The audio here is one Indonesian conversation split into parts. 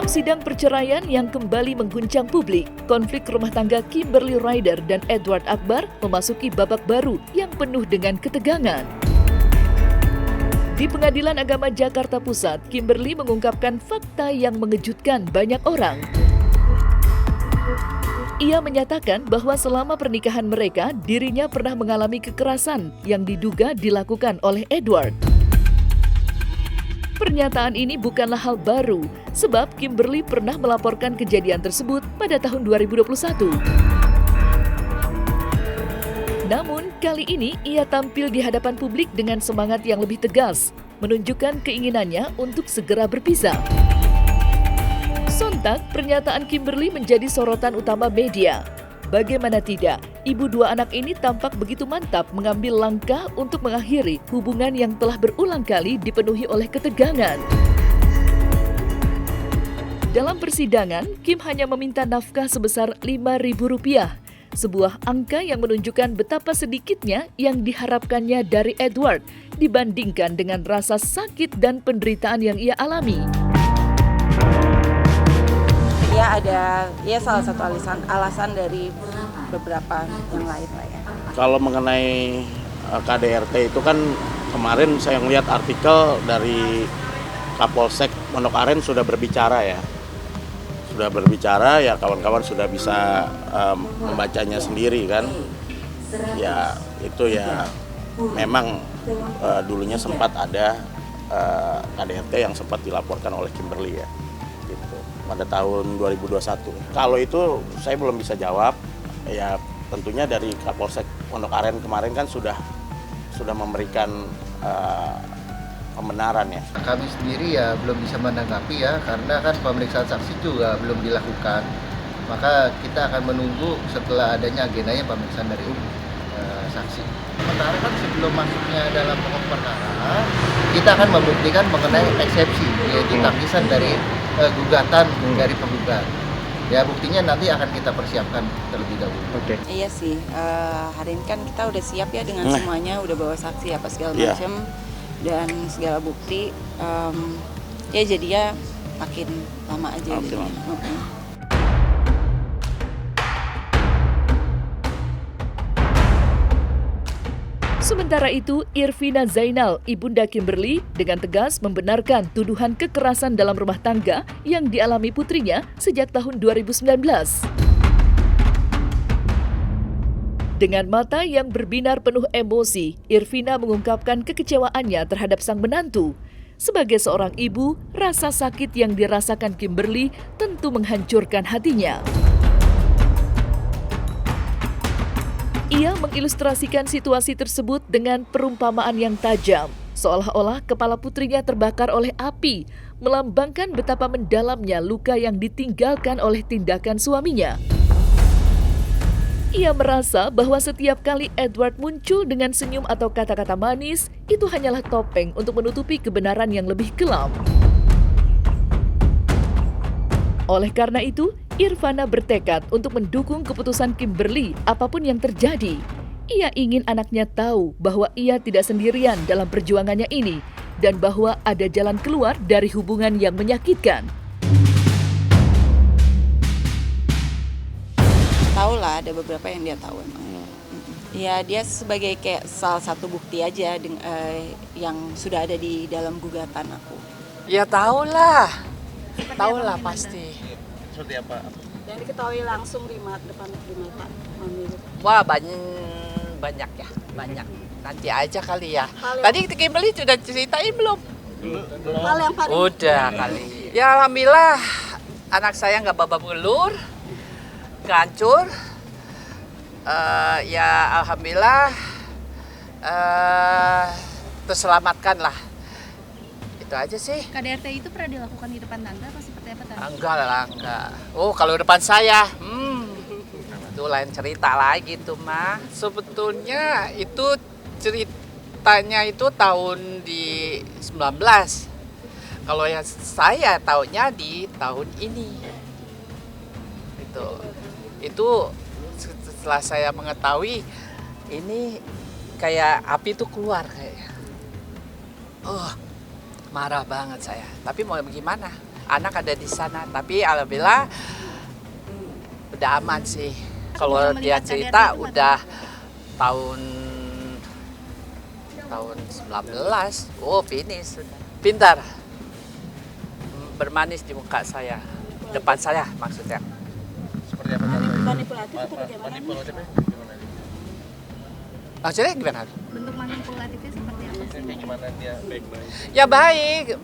Sidang perceraian yang kembali mengguncang publik, konflik rumah tangga Kimberly Ryder dan Edward Akbar memasuki babak baru yang penuh dengan ketegangan. Di Pengadilan Agama Jakarta Pusat, Kimberly mengungkapkan fakta yang mengejutkan banyak orang. Ia menyatakan bahwa selama pernikahan mereka, dirinya pernah mengalami kekerasan yang diduga dilakukan oleh Edward. Pernyataan ini bukanlah hal baru, sebab Kimberly pernah melaporkan kejadian tersebut pada tahun 2021. Namun, kali ini ia tampil di hadapan publik dengan semangat yang lebih tegas, menunjukkan keinginannya untuk segera berpisah. Sontak, pernyataan Kimberly menjadi sorotan utama media. Bagaimana tidak, ibu dua anak ini tampak begitu mantap mengambil langkah untuk mengakhiri hubungan yang telah berulang kali dipenuhi oleh ketegangan. Dalam persidangan, Kim hanya meminta nafkah sebesar Rp5.000, sebuah angka yang menunjukkan betapa sedikitnya yang diharapkannya dari Edward dibandingkan dengan rasa sakit dan penderitaan yang ia alami. Ya salah satu alasan dari beberapa yang lain lah ya. Kalau mengenai KDRT itu kan kemarin saya melihat artikel dari Kapolsek Pondok Aren sudah berbicara ya. Sudah berbicara ya, kawan-kawan sudah bisa membacanya sendiri kan. Ya itu ya memang dulunya sempat ada KDRT yang sempat dilaporkan oleh Kimberly ya. Gitu, pada tahun 2021. Kalau itu saya belum bisa jawab. Ya tentunya dari Kapolsek Pondok Aren kemarin kan sudah memberikan pembenaran ya. Kami sendiri ya belum bisa menanggapi ya, karena kan pemeriksaan saksi juga belum dilakukan. Maka kita akan menunggu setelah adanya agendanya pemeriksaan dari saksi. Sementara kan sebelum masuknya dalam pokok perkara, kita akan membuktikan mengenai eksepsi, yaitu tangisan dari gugatan dari penggugat. Ya buktinya nanti akan kita persiapkan terlebih dahulu. Oke. Iya sih, hari ini kan kita udah siap ya dengan semuanya, udah bawa saksi apa segala macam dan segala bukti. Ya jadinya makin lama aja gitu. Sementara itu, Irvina Zainal, ibunda Kimberly, dengan tegas membenarkan tuduhan kekerasan dalam rumah tangga yang dialami putrinya sejak tahun 2019. Dengan mata yang berbinar penuh emosi, Irvina mengungkapkan kekecewaannya terhadap sang menantu. Sebagai seorang ibu, rasa sakit yang dirasakan Kimberly tentu menghancurkan hatinya. Ia mengilustrasikan situasi tersebut dengan perumpamaan yang tajam, seolah-olah kepala putrinya terbakar oleh api, melambangkan betapa mendalamnya luka yang ditinggalkan oleh tindakan suaminya. Ia merasa bahwa setiap kali Edward muncul dengan senyum atau kata-kata manis, itu hanyalah topeng untuk menutupi kebenaran yang lebih kelam. Oleh karena itu, Irvana bertekad untuk mendukung keputusan Kimberly apapun yang terjadi. Ia ingin anaknya tahu bahwa ia tidak sendirian dalam perjuangannya ini dan bahwa ada jalan keluar dari hubungan yang menyakitkan. Tahu lah, ada beberapa yang dia tahu emang. Ya dia sebagai kayak salah satu bukti aja yang sudah ada di dalam gugatan aku. Ya tahu lah pasti. Seperti apa? Yang diketahui langsung di depan mata mami. Wah banyak. Nanti aja kali ya. Tadi Kimberly sudah ceritain belum? Hal yang paling Udah kali. Ya alhamdulillah anak saya nggak babak belur, nggak hancur. Ya alhamdulillah terselamatkan lah. Itu aja sih. KDRT itu pernah dilakukan di depan tante atau seperti apa tante? Enggak. Oh kalau depan saya, itu lain cerita lagi tuh mah. Sebetulnya itu ceritanya itu tahun di 19. Kalau yang saya taunya di tahun ini. Itu setelah saya mengetahui ini kayak api tuh keluar kayaknya. Marah banget saya. Tapi mau gimana? anak ada di sana. Tapi alhamdulillah udah aman sih. Kalau dia cerita udah tahun 19, finish sudah. Pintar, bermanis di muka saya, depan saya maksudnya. Seperti apa? Manipulatif atau bagaimana? Manipulatifnya gimana? Maksudnya gimana? Bentuk manipulatifnya seperti apa sih? Kayak gimana dia baik-baik? Ya baik.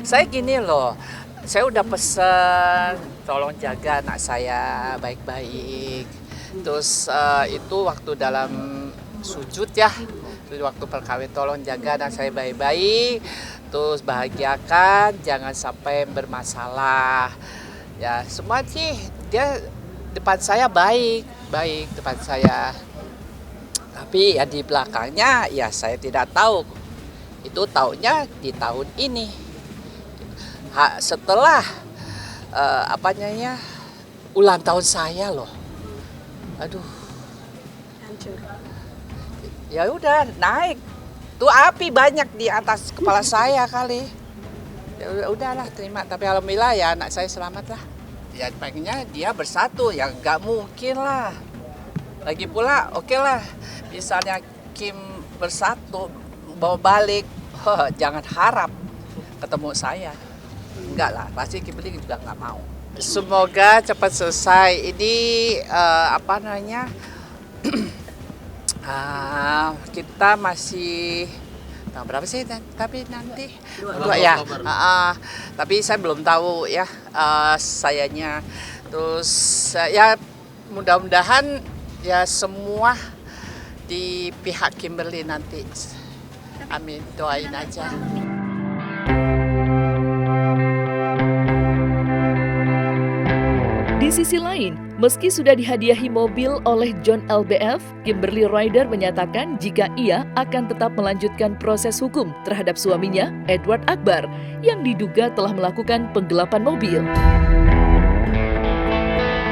Saya gini loh, saya udah pesen tolong jaga anak saya baik-baik. Terus itu waktu dalam sujud ya, waktu perkawin tolong jaga anak saya baik-baik. Terus bahagiakan, jangan sampai bermasalah. Ya semua sih dia depan saya baik depan saya. Tapi ya di belakangnya ya saya tidak tahu. Itu taunya di tahun ini. Setelah ulang tahun saya loh. Aduh. Hancur. Ya udah naik. Tuh api banyak di atas kepala saya kali. Ya udahlah terima. Tapi alhamdulillah ya anak saya selamat lah. Ya pengennya dia bersatu. Ya nggak mungkin lah. Lagi pula oke lah. Misalnya Kim bersatu bawa balik. Jangan harap ketemu saya. Enggak lah. Pasti Kimberly juga nggak mau. Semoga cepat selesai. Ini kita masih tahun berapa sih? Tapi nanti dua ya. Tapi saya belum tahu ya sayanya. Terus ya mudah-mudahan ya semua di pihak Kimberly nanti. Amin, doain aja. Di sisi lain, meski sudah dihadiahi mobil oleh John LBF, Kimberly Ryder menyatakan jika ia akan tetap melanjutkan proses hukum terhadap suaminya, Edward Akbar, yang diduga telah melakukan penggelapan mobil.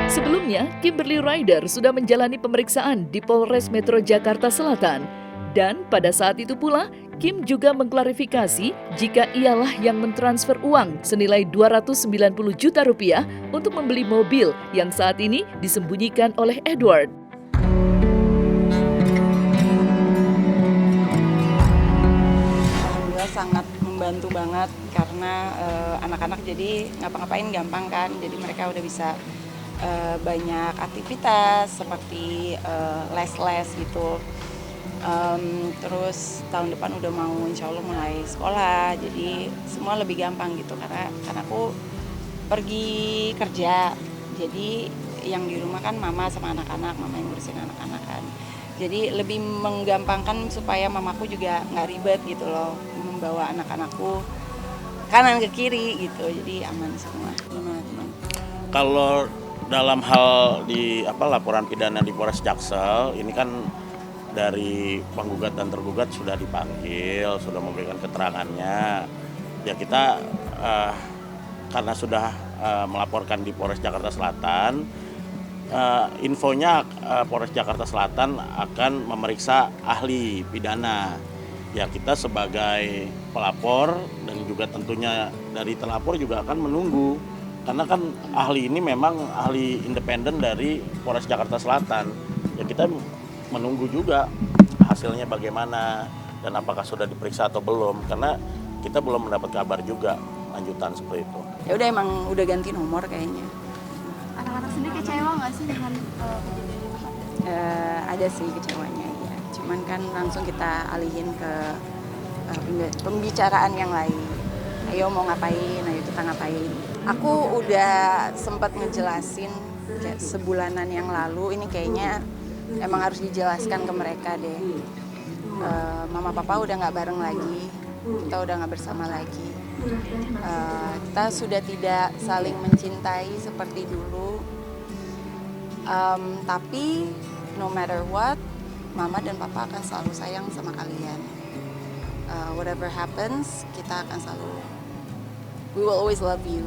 Sebelumnya, Kimberly Ryder sudah menjalani pemeriksaan di Polres Metro Jakarta Selatan. Dan pada saat itu pula, Kim juga mengklarifikasi jika ialah yang mentransfer uang senilai 290 juta rupiah untuk membeli mobil yang saat ini disembunyikan oleh Edward. Alhamdulillah sangat membantu banget karena anak-anak jadi ngapa-ngapain gampang kan. Jadi mereka udah bisa banyak aktivitas seperti les-les gitu. Terus tahun depan udah mau insya Allah mulai sekolah, jadi semua lebih gampang gitu karena aku pergi kerja, jadi yang di rumah kan mama sama anak-anak, mama yang ngurusin anak-anak kan, jadi lebih menggampangkan supaya mamaku juga nggak ribet gitu loh, membawa anak-anakku kanan ke kiri gitu, jadi aman semua. Gimana teman? Kalau dalam hal di laporan pidana di Polres Jaksel ini kan dari penggugat dan tergugat sudah dipanggil, sudah memberikan keterangannya. Ya kita karena sudah melaporkan di Polres Jakarta Selatan, infonya Polres Jakarta Selatan akan memeriksa ahli pidana. Ya kita sebagai pelapor dan juga tentunya dari terlapor juga akan menunggu. Karena kan ahli ini memang ahli independen dari Polres Jakarta Selatan. Ya kita menunggu juga hasilnya bagaimana dan apakah sudah diperiksa atau belum, karena kita belum mendapat kabar juga lanjutan seperti itu. Ya udah emang udah ganti nomor kayaknya. Anak-anak sendiri kecewa nggak sih dengan kejadian ini? Ada sih kecewanya ya, cuman kan langsung kita alihin ke pembicaraan yang lain. Ayo mau ngapain, ayo kita ngapain. Aku udah sempat ngejelasin kayak sebulanan yang lalu, ini kayaknya emang harus dijelaskan ke mereka deh. Mama papa udah nggak bareng lagi, kita udah nggak bersama lagi. Kita sudah tidak saling mencintai seperti dulu. Tapi no matter what, mama dan papa akan selalu sayang sama kalian. Whatever happens, kita akan selalu, we will always love you.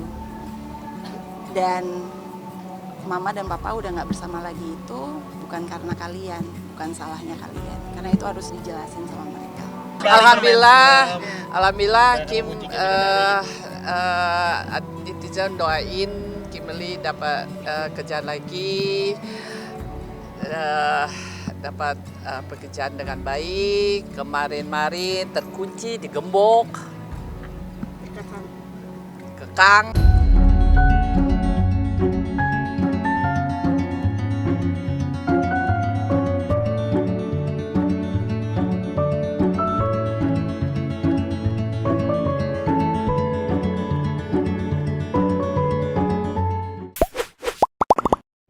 Dan mama dan papa udah nggak bersama lagi itu bukan karena kalian, bukan salahnya kalian, karena itu harus dijelasin sama mereka. Alhamdulillah Kim aja doain Kimberly dapat kerjaan lagi, dapat pekerjaan dengan baik. Kemarin terkunci, digembok, kekang.